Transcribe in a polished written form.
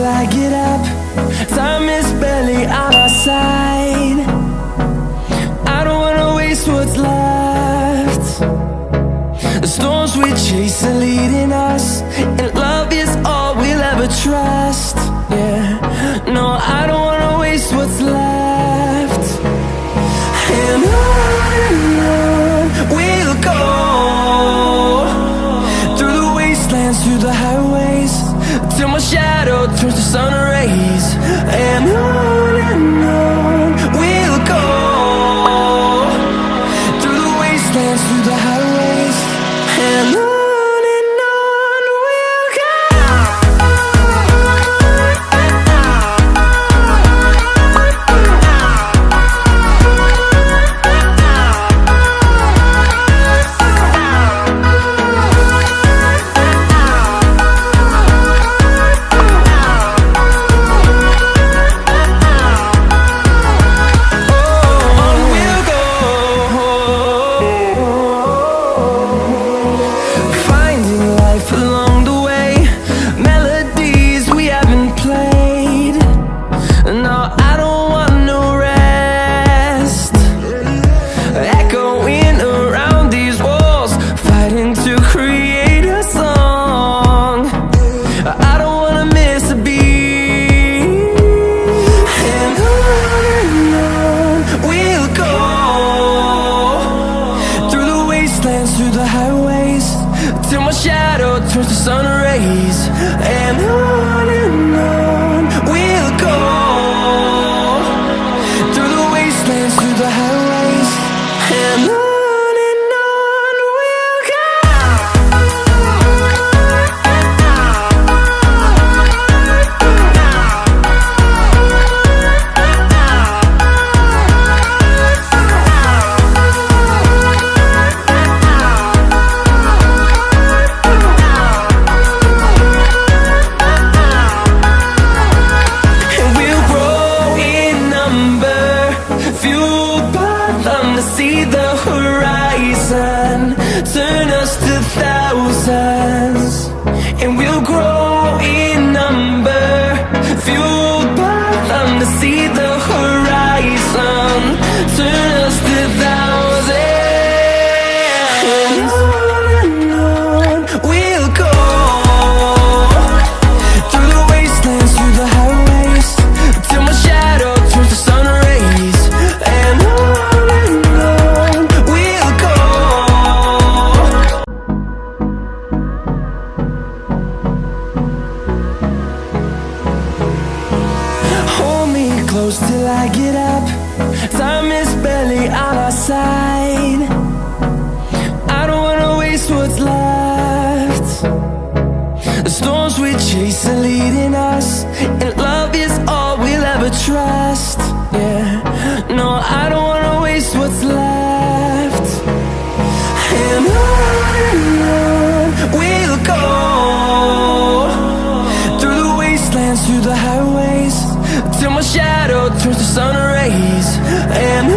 I get up. Time is barely on our side. I don't wanna waste what's left. The storms we chase are leading us, and love is all we'll ever trust. Yeah, no, I don't wanna waste what's left. And on we'll go, through the wastelands, through the highways, till my shadow turns to sun rays. And on we'll go, through the wastelands, through the highways, and on we'll go. Through the highways, till my shadow turns to sun rays. And on we'll go, through the wastelands, through the highways, and on we'll go. See the horizon, turn us to thousands, and we'll grow in number, fueled by them. To see the horizon, turn us to thousands, and on we'll go, through the wastelands, through the highways, till my shadow turns to sun rays. And close till I get up. Time is barely on our side. I don't wanna waste what's left. The storms we chase are leading us, and love is all we'll ever trust. Yeah, no, I don't wanna waste what's left. And on we'll go, through the wastelands, through the highways, till my shadow turns to sun rays. And on